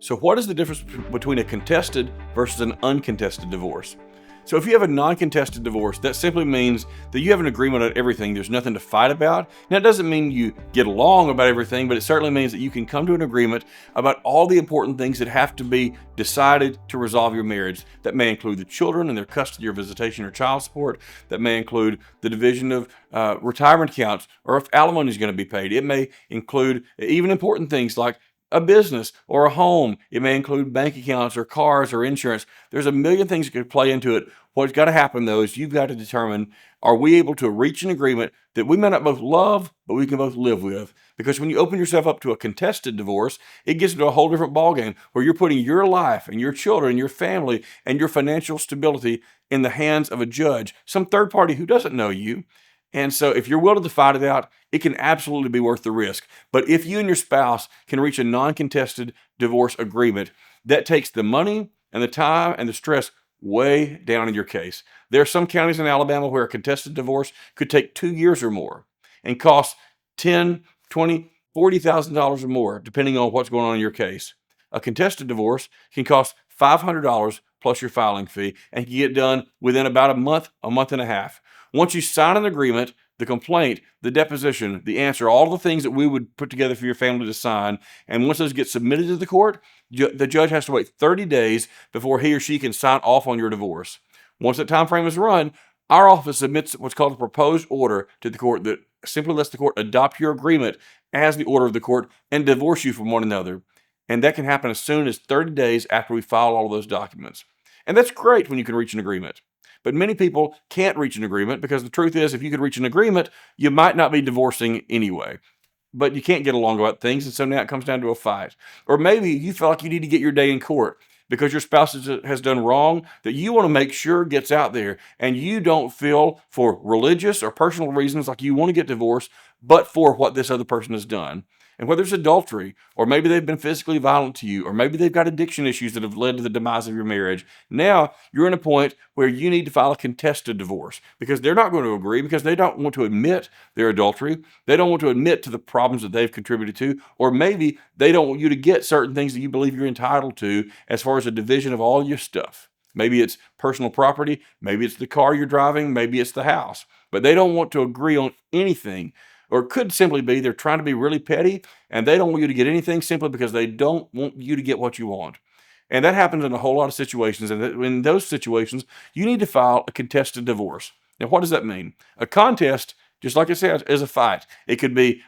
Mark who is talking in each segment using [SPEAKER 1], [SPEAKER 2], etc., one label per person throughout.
[SPEAKER 1] So what is the difference between a contested versus an uncontested divorce? So if you have a non-contested divorce, that simply means that you have an agreement on everything. There's nothing to fight about. Now, it doesn't mean you get along about everything, but it certainly means that you can come to an agreement about all the important things that have to be decided to resolve your marriage. That may include the children and their custody or visitation or child support. That may include the division of retirement accounts or if alimony is going to be paid. It may include even important things like a business or a home. It may include bank accounts or cars or insurance. There's a million things that could play into it. What's got to happen, though, is you've got to determine, are we able to reach an agreement that we may not both love, but we can both live with? Because when you open yourself up to a contested divorce, it gets into a whole different ballgame where you're putting your life and your children, your family, and your financial stability in the hands of a judge, some third party who doesn't know you. And so if you're willing to fight it out, it can absolutely be worth the risk. But if you and your spouse can reach a non-contested divorce agreement, that takes the money and the time and the stress way down in your case. There are some counties in Alabama where a contested divorce could take 2 years or more and cost $10, $20, $40,000 or more, depending on what's going on in your case. A contested divorce can cost $500 plus your filing fee and can get done within about a month and a half. Once you sign an agreement, the complaint, the deposition, the answer, all the things that we would put together for your family to sign, and once those get submitted to the court, the judge has to wait 30 days before he or she can sign off on your divorce. Once that time frame is run, our office submits what's called a proposed order to the court that simply lets the court adopt your agreement as the order of the court and divorce you from one another. And that can happen as soon as 30 days after we file all of those documents. And that's great when you can reach an agreement. But many people can't reach an agreement because the truth is, if you could reach an agreement, you might not be divorcing anyway. But you can't get along about things, and so now it comes down to a fight. Or maybe you feel like you need to get your day in court because your spouse has done wrong that you want to make sure gets out there, and you don't feel for religious or personal reasons like you want to get divorced, but for what this other person has done. And whether it's adultery, or maybe they've been physically violent to you, or maybe they've got addiction issues that have led to the demise of your marriage, now you're in a point where you need to file a contested divorce because they're not going to agree because they don't want to admit their adultery. They don't want to admit to the problems that they've contributed to, or maybe they don't want you to get certain things that you believe you're entitled to as far as a division of all your stuff. Maybe it's personal property, maybe it's the car you're driving, maybe it's the house, but they don't want to agree on anything. Or it could simply be they're trying to be really petty and they don't want you to get anything simply because they don't want you to get what you want. And that happens in a whole lot of situations. And in those situations, you need to file a contested divorce. Now, what does that mean? A contest, just like I said, is a fight. It could be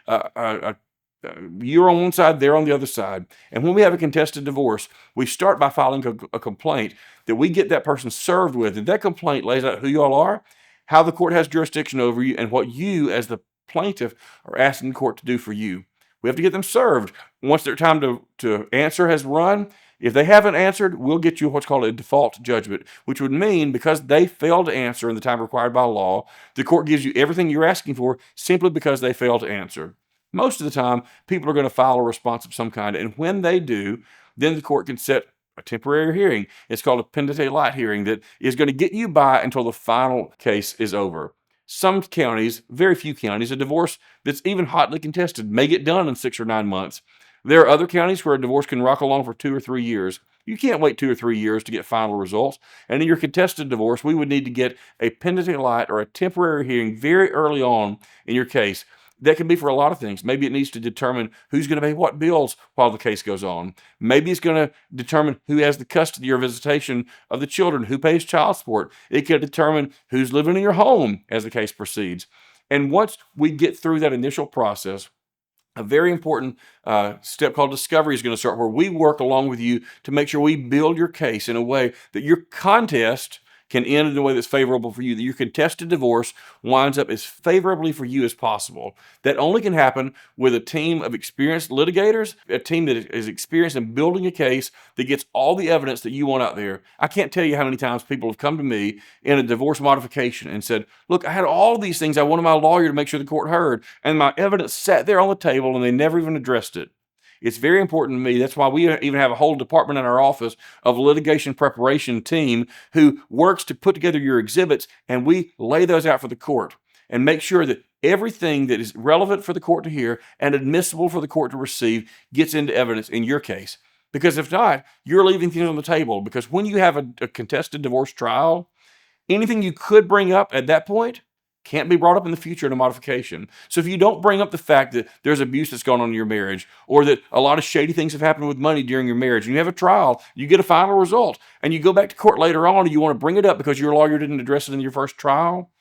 [SPEAKER 1] you're on one side, they're on the other side. And when we have a contested divorce, we start by filing a complaint that we get that person served with. And that complaint lays out who you all are, how the court has jurisdiction over you, and what you as the plaintiff are asking the court to do for you. We have to get them served. Once their time to answer has run, if they haven't answered, we'll get you what's called a default judgment, which would mean because they failed to answer in the time required by law, the court gives you everything you're asking for simply because they failed to answer. Most of the time, people are going to file a response of some kind, and when they do, then the court can set a temporary hearing. It's called a pendente light hearing that is going to get you by until the final case is over. Some counties, very few counties, a divorce that's even hotly contested may get done in 6 or 9 months. There are other counties where a divorce can rock along for 2 or 3 years. You can't wait 2 or 3 years to get final results. And in your contested divorce, we would need to get a pendente light or a temporary hearing very early on in your case. That can be for a lot of things. Maybe it needs to determine who's going to pay what bills while the case goes on. Maybe it's going to determine who has the custody or visitation of the children, who pays child support. It could determine who's living in your home as the case proceeds. And once we get through that initial process, a very important step called discovery is going to start, where we work along with you to make sure we build your case in a way that your contest can end in a way that's favorable for you, that your contested divorce winds up as favorably for you as possible. That only can happen with a team of experienced litigators, a team that is experienced in building a case that gets all the evidence that you want out there. I can't tell you how many times people have come to me in a divorce modification and said, look, I had all these things I wanted my lawyer to make sure the court heard, and my evidence sat there on the table and they never even addressed it. It's very important to me. That's why we even have a whole department in our office of litigation preparation team who works to put together your exhibits, and we lay those out for the court and make sure that everything that is relevant for the court to hear and admissible for the court to receive gets into evidence in your case. Because if not, you're leaving things on the table. Because when you have a contested divorce trial, anything you could bring up at that point can't be brought up in the future in a modification. So if you don't bring up the fact that there's abuse that's gone on in your marriage, or that a lot of shady things have happened with money during your marriage, and you have a trial, you get a final result, and you go back to court later on and you want to bring it up because your lawyer didn't address it in your first trial,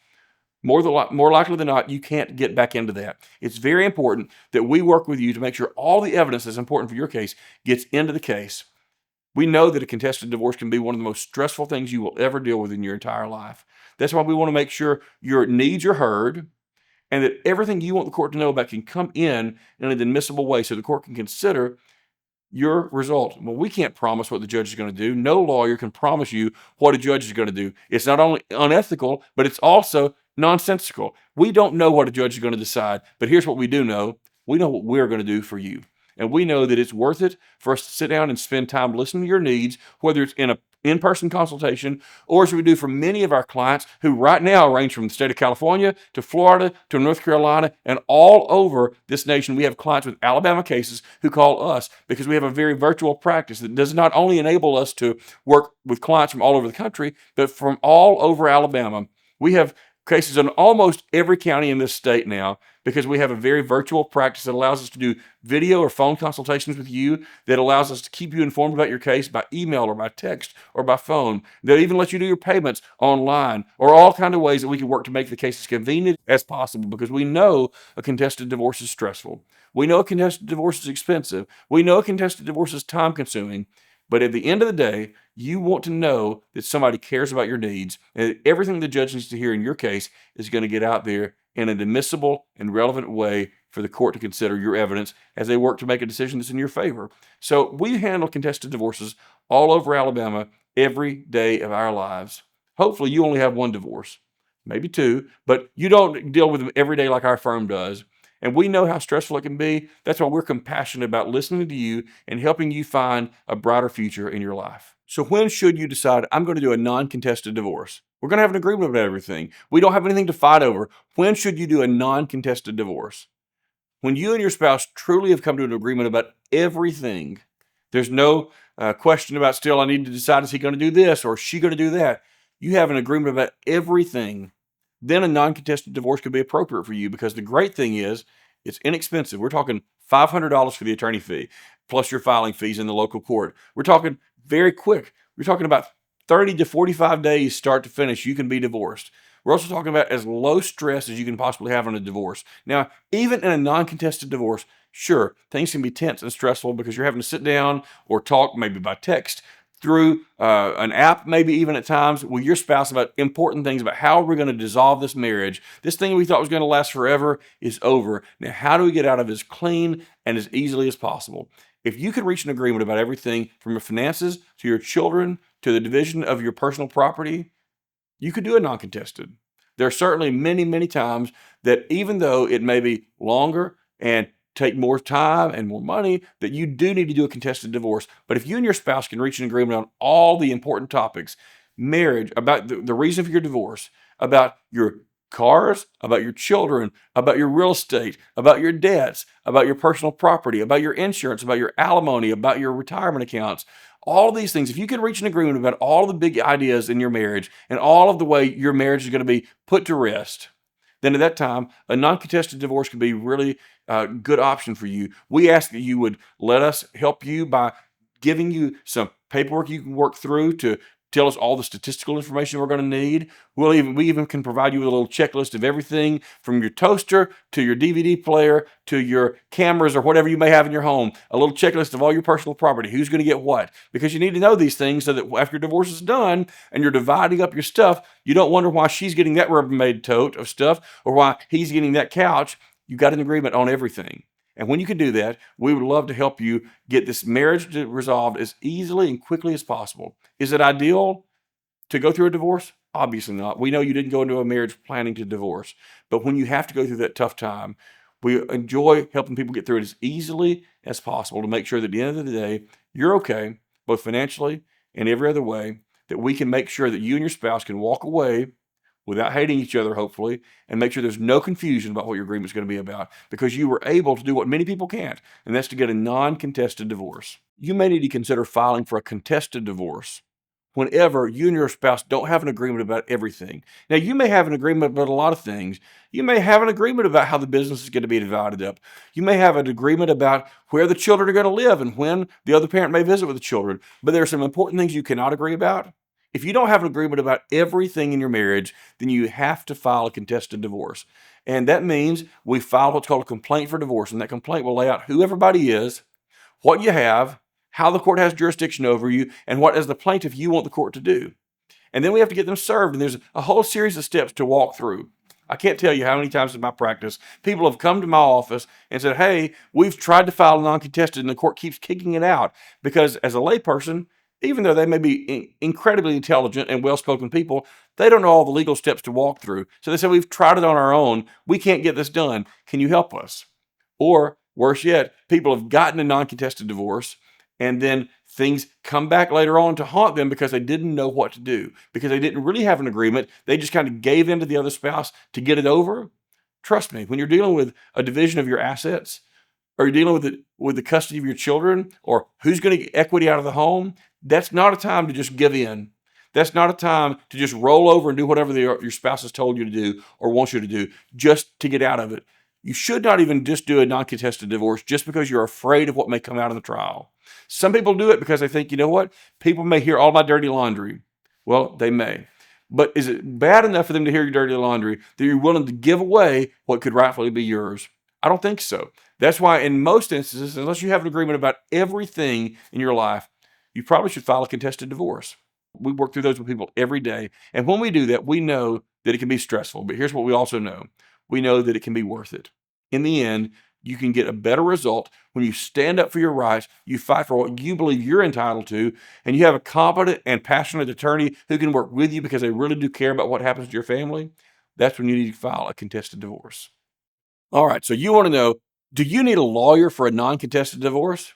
[SPEAKER 1] more likely than not, you can't get back into that. It's very important that we work with you to make sure all the evidence that's important for your case gets into the case. We know that a contested divorce can be one of the most stressful things you will ever deal with in your entire life. That's why we want to make sure your needs are heard and that everything you want the court to know about can come in an admissible way so the court can consider your result. Well, we can't promise what the judge is going to do. No lawyer can promise you what a judge is going to do. It's not only unethical, but it's also nonsensical. We don't know what a judge is going to decide, but here's what we do know. We know what we're going to do for you. And we know that it's worth it for us to sit down and spend time listening to your needs, whether it's in a in-person consultation, or as we do for many of our clients who right now range from the state of California to Florida to North Carolina and all over this nation. We have clients with Alabama cases who call us because we have a very virtual practice that does not only enable us to work with clients from all over the country, but from all over Alabama. We have cases in almost every county in this state now because we have a very virtual practice that allows us to do video or phone consultations with you, that allows us to keep you informed about your case by email or by text or by phone, that even lets you do your payments online, or all kinds of ways that we can work to make the case as convenient as possible, because we know a contested divorce is stressful. We know a contested divorce is expensive. We know a contested divorce is time consuming. But at the end of the day, you want to know that somebody cares about your needs, and that everything the judge needs to hear in your case is going to get out there in an admissible and relevant way for the court to consider your evidence as they work to make a decision that's in your favor. So we handle contested divorces all over Alabama every day of our lives. Hopefully you only have one divorce, maybe two, but you don't deal with them every day like our firm does. And we know how stressful it can be. That's why we're compassionate about listening to you and helping you find a brighter future in your life. So when should you decide, I'm going to do a non-contested divorce? We're going to have an agreement about everything. We don't have anything to fight over. When should you do a non-contested divorce? When you and your spouse truly have come to an agreement about everything. There's no question about still, I need to decide, is he going to do this or is she going to do that? You have an agreement about everything. Then a non-contested divorce could be appropriate for you, because the great thing is it's inexpensive. We're talking $500 for the attorney fee, plus your filing fees in the local court. We're talking very quick. We're talking about 30 to 45 days start to finish, you can be divorced. We're also talking about as low stress as you can possibly have on a divorce. Now, even in a non-contested divorce, sure, things can be tense and stressful because you're having to sit down or talk maybe by text through an app, maybe even at times, with your spouse about important things about how we're going to dissolve this marriage. This thing we thought was going to last forever is over. Now, how do we get out of it as clean and as easily as possible? If you could reach an agreement about everything from your finances to your children to the division of your personal property, you could do a non-contested. There are certainly many, many times that even though it may be longer and take more time and more money, that you do need to do a contested divorce. But if you and your spouse can reach an agreement on all the important topics, marriage, about the reason for your divorce, about your cars, about your children, about your real estate, about your debts, about your personal property, about your insurance, about your alimony, about your retirement accounts, all of these things, if you can reach an agreement about all the big ideas in your marriage and all of the way your marriage is going to be put to rest, then at that time, a non-contested divorce can be really a good option for you. We ask that you would let us help you by giving you some paperwork you can work through to tell us all the statistical information we're going to need. We even can provide you with a little checklist of everything from your toaster to your DVD player to your cameras or whatever you may have in your home. A little checklist of all your personal property, who's going to get what. Because you need to know these things so that after your divorce is done and you're dividing up your stuff, you don't wonder why she's getting that Rubbermaid tote of stuff or why he's getting that couch. You got an agreement on everything. And when you can do that, we would love to help you get this marriage resolved as easily and quickly as possible. Is it ideal to go through a divorce? Obviously not. We know you didn't go into a marriage planning to divorce. But when you have to go through that tough time, we enjoy helping people get through it as easily as possible to make sure that at the end of the day, you're okay, both financially and every other way, that we can make sure that you and your spouse can walk away without hating each other, hopefully, and make sure there's no confusion about what your agreement is going to be about, because you were able to do what many people can't, and that's to get a non-contested divorce. You may need to consider filing for a contested divorce whenever you and your spouse don't have an agreement about everything. Now, you may have an agreement about a lot of things. You may have an agreement about how the business is going to be divided up. You may have an agreement about where the children are going to live and when the other parent may visit with the children. But there are some important things you cannot agree about. If you don't have an agreement about everything in your marriage, then you have to file a contested divorce. And that means we file what's called a complaint for divorce. And that complaint will lay out who everybody is, what you have, how the court has jurisdiction over you, and what, as the plaintiff, you want the court to do. And then we have to get them served, and there's a whole series of steps to walk through. I can't tell you how many times in my practice people have come to my office and said, hey, we've tried to file a non-contested, and the court keeps kicking it out. Because as a layperson, even though they may be incredibly intelligent and well-spoken people, they don't know all the legal steps to walk through. So they say, we've tried it on our own. We can't get this done. Can you help us? Or worse yet, people have gotten a non-contested divorce, and then things come back later on to haunt them because they didn't know what to do, because they didn't really have an agreement. They just kind of gave in to the other spouse to get it over. Trust me, when you're dealing with a division of your assets, or you're dealing with the custody of your children, or who's going to get equity out of the home, that's not a time to just give in. That's not a time to just roll over and do whatever your spouse has told you to do or wants you to do just to get out of it. You should not even just do a non-contested divorce just because you're afraid of what may come out of the trial. Some people do it because they think, you know what? People may hear all my dirty laundry. Well, they may. But is it bad enough for them to hear your dirty laundry that you're willing to give away what could rightfully be yours? I don't think so. That's why in most instances, unless you have an agreement about everything in your life, you probably should file a contested divorce. We work through those with people every day. And when we do that, we know that it can be stressful. But here's what we also know. We know that it can be worth it. In the end, you can get a better result when you stand up for your rights, you fight for what you believe you're entitled to, and you have a competent and passionate attorney who can work with you because they really do care about what happens to your family. That's when you need to file a contested divorce. All right, so you want to know, do you need a lawyer for a non-contested divorce?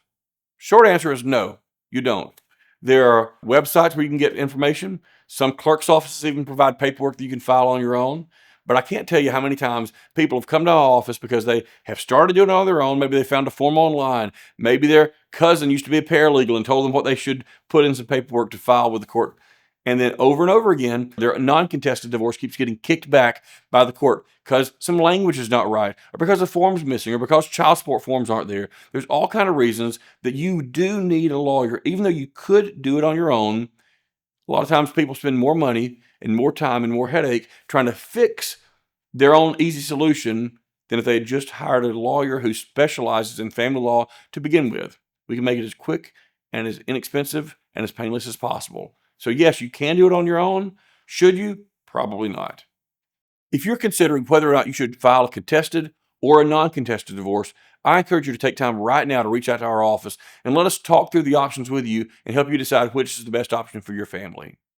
[SPEAKER 1] Short answer is no, you don't. There are websites where you can get information. Some clerk's offices even provide paperwork that you can file on your own. But I can't tell you how many times people have come to our office because they have started doing it on their own. Maybe they found a form online. Maybe their cousin used to be a paralegal and told them what they should put in some paperwork to file with the court. And then over and over again, their non-contested divorce keeps getting kicked back by the court because some language is not right, or because the form's missing, or because child support forms aren't there. There's all kinds of reasons that you do need a lawyer, even though you could do it on your own. A lot of times people spend more money and more time and more headache trying to fix their own easy solution than if they had just hired a lawyer who specializes in family law to begin with. We can make it as quick and as inexpensive and as painless as possible. So yes, you can do it on your own. Should you? Probably not. If you're considering whether or not you should file a contested or a non-contested divorce, I encourage you to take time right now to reach out to our office and let us talk through the options with you and help you decide which is the best option for your family.